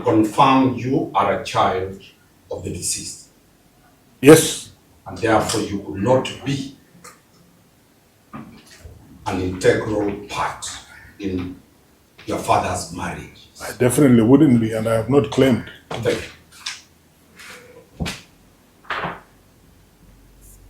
confirm you are a child of the deceased. Yes. And therefore you could not be an integral part in your father's marriage. I definitely wouldn't be, and I have not claimed. Thank you.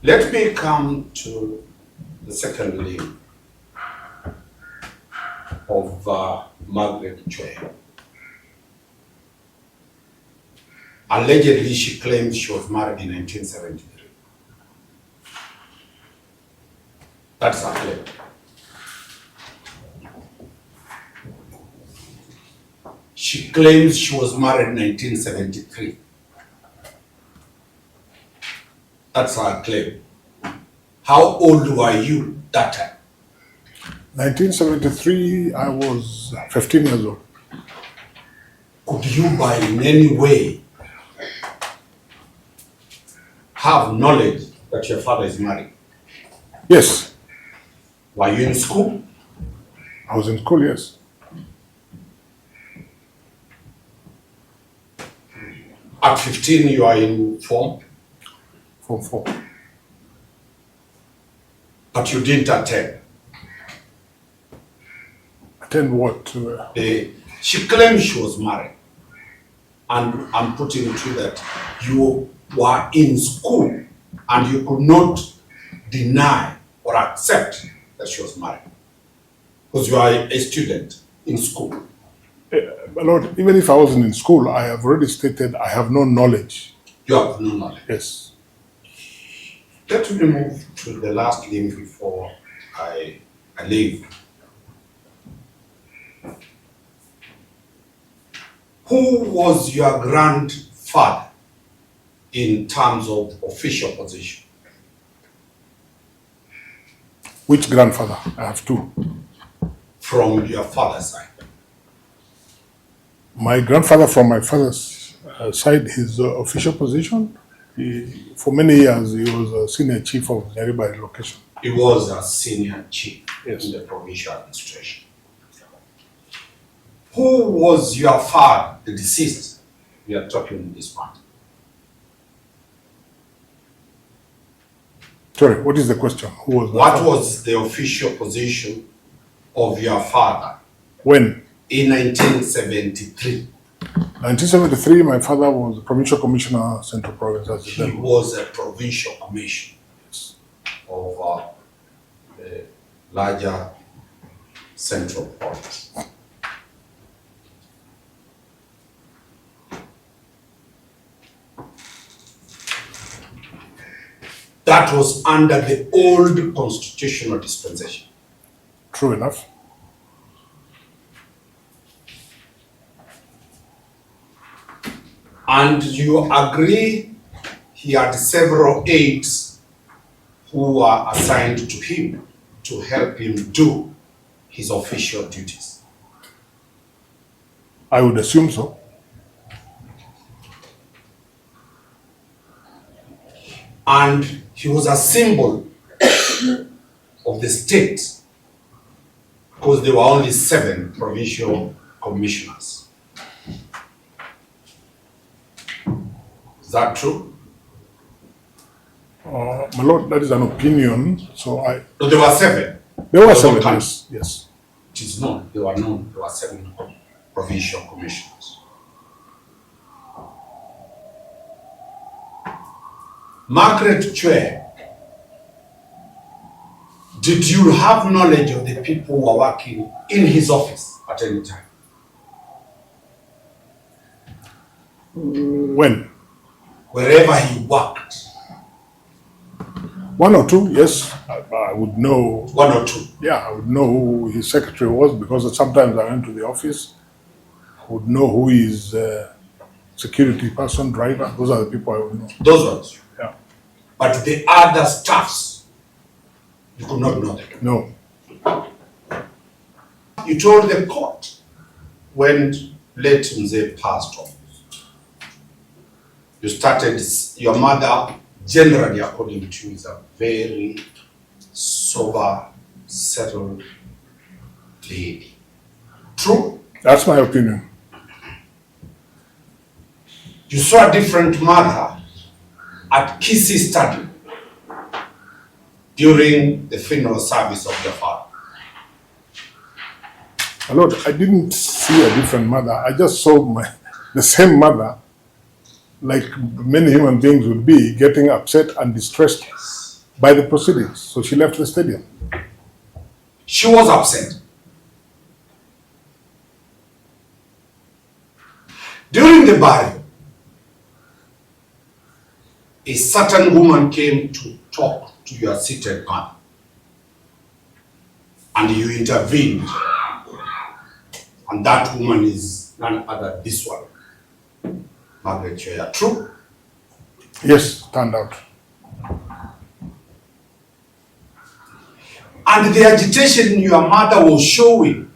Let me come to the second link of Margaret Chweya. Allegedly, she claims she was married in 1973. That's her claim. She claims she was married in 1973. That's her claim. How old were you that time? 1973, I was 15 years old. Could you by in any way have knowledge that your father is married? Yes. Were you in school? I was in school, yes. At 15, you are in Form 4. But you didn't attend. Attend what? She claims she was married. And I'm putting it to that you were in school and you could not deny or accept that she was married. Because you are a student in school. My Lord, even if I wasn't in school, I have already stated I have no knowledge. You have no knowledge. Yes. Let me move to the last link before I leave. Who was your grandfather in terms of official position? Which grandfather? I have two. From your father's side. My grandfather from my father's side, his official position, for many years, he was a senior chief of Nyariba location. He was a senior chief, yes, in the provincial administration. Who was your father, the deceased? We are talking in this part. Sorry, what is the question? Who was what was the official position of your father? When? In 1973. 1973, my father was the provincial commissioner, Central Province. He was a provincial commissioner of the larger Central Province. That was under the old constitutional dispensation. True enough. And you agree he had several aides who were assigned to him to help him do his official duties. I would assume so. And he was a symbol of the state because there were only 7 provincial commissioners. Is that true? My Lord, that is an opinion, so I... No, there were 7. There were 7, yes. Yes. It is known, there were 7 provincial commissioners. Margaret Chweya, did you have knowledge of the people who were working in his office at any time? When? Wherever he worked. 1 or 2, yes. I would know. 1 or 2? Yeah, I would know who his secretary was because sometimes I went to the office. I would know who his security person, driver. Those are the people I would know. Those ones? Yeah. But the other staffs, you could not know them? No. You told the court when late Mzee passed on, you started, your mother, generally according to you, is a very sober, settled lady. True? That's my opinion. You saw a different mother at Kisii Stadium during the funeral service of your father. My Lord, I didn't see a different mother. I just saw the same mother, like many human beings would be, getting upset and distressed by the proceedings. So she left the stadium. She was upset. During the burial, a certain woman came to talk to your seated mother, and you intervened. And that woman is none other this one, Margaret Chweya. True? Yes, turned out. And the agitation your mother was showing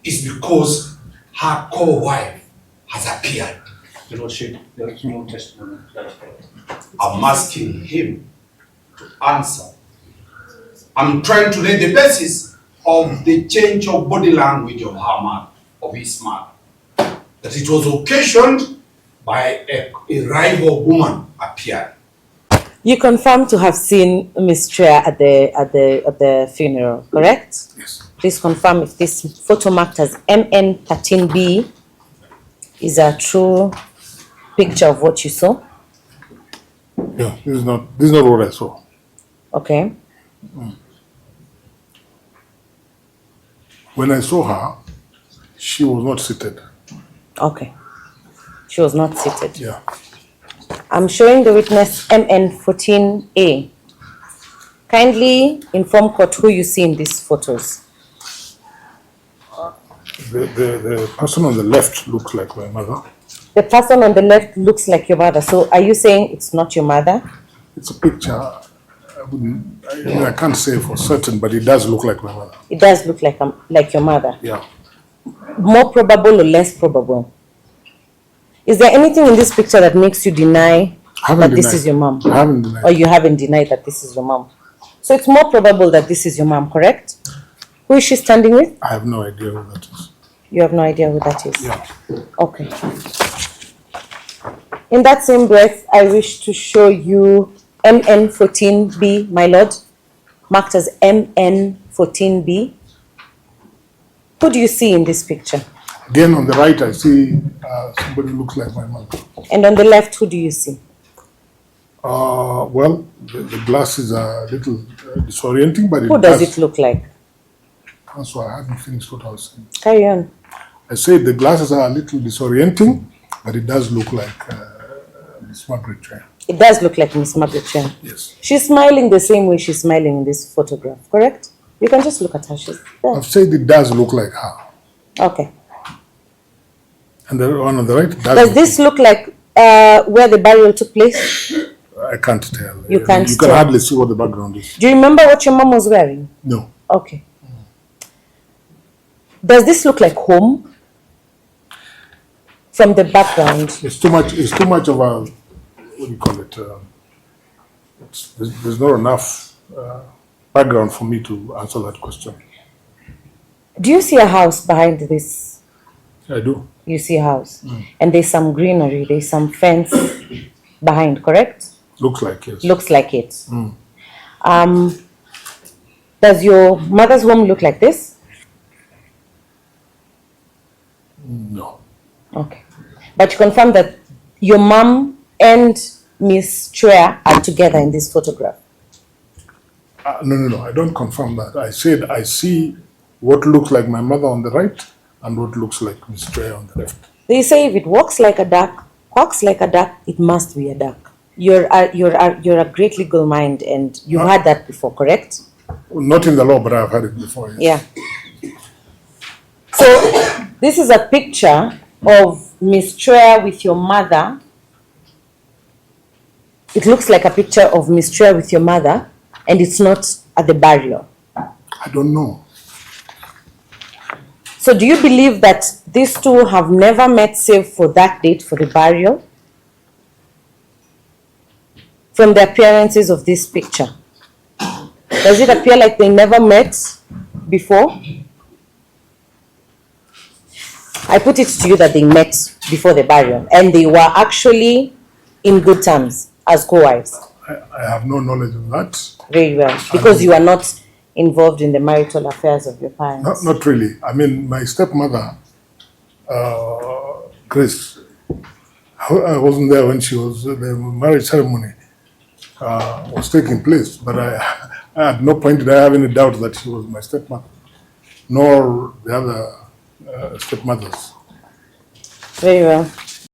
is because her co-wife has appeared. Your Lordship, there is no testimony. I'm asking him to answer. I'm trying to lay the basis of the change of body language of her mother, of his mother. That it was occasioned by a rival woman appearing. You confirm to have seen Ms. Chweya at the funeral, correct? Yes. Please confirm if this photo marked as MN13B is a true picture of what you saw. Yeah, this is not what I saw. Okay. When I saw her, she was not seated. Okay. She was not seated. Yeah. I'm showing the witness MN14A. Kindly inform court who you see in these photos. The person on the left looks like my mother. The person on the left looks like your mother. So are you saying it's not your mother? It's a picture. I can't say for certain, but it does look like my mother. It does look like your mother. Yeah. More probable or less probable? Is there anything in this picture that makes you deny that this is your mom? I haven't denied. Or you haven't denied that this is your mom? So it's more probable that this is your mom, correct? Who is she standing with? I have no idea who that is. You have no idea who that is? Yeah. Okay. In that same breath, I wish to show you MN14B, my lord, marked as MN14B. Who do you see in this picture? Again, on the right, I see somebody who looks like my mother. And on the left, who do you see? Well, the glasses are a little disorienting, but Who does it look like? So I haven't finished what I was saying. Carry on. I said the glasses are a little disorienting, but it does look like Miss Margaret Chweya. It does look like Miss Margaret Chweya. Yes. She's smiling the same way she's smiling in this photograph, correct? You can just look at her. She's there. I've said it does look like her. Okay. And the one on the right Does this look like where the burial took place? I can't tell. You can't You tell. can hardly see what the background is. Do you remember what your mom was wearing? No. Okay. Does this look like home? From the background. It's too much of a, what do you call it? There's not enough background for me to answer that question. Do you see a house behind this? I do. You see a house. And there's some greenery, there's some fence behind, correct? Looks like, yes. Looks like it. Does your mother's home look like this? No. Okay. But you confirm that your mom and Miss Chweya are together in this photograph? No. I don't confirm that. I said I see what looks like my mother on the right and what looks like Miss Chweya on the left. They say if it walks like a duck, quacks like a duck, it must be a duck. You're a great legal mind, and you've had that before, correct? Not in the law, but I've had it before. Yes. Yeah. So this is a picture of Miss Chweya with your mother. It looks like a picture of Miss Chweya with your mother, and it's not at the burial. I don't know. So do you believe that these two have never met save for that date for the burial? From the appearances of this picture, does it appear like they never met before? I put it to you that they met before the burial and they were actually in good terms as co-wives. I have no knowledge of that. Very well, because you are not involved in the marital affairs of your parents. Not really. I mean, my stepmother, Grace, I wasn't there when the marriage ceremony was taking place, but at no point did I have any doubt that she was my stepmother, nor the other stepmothers. Very well.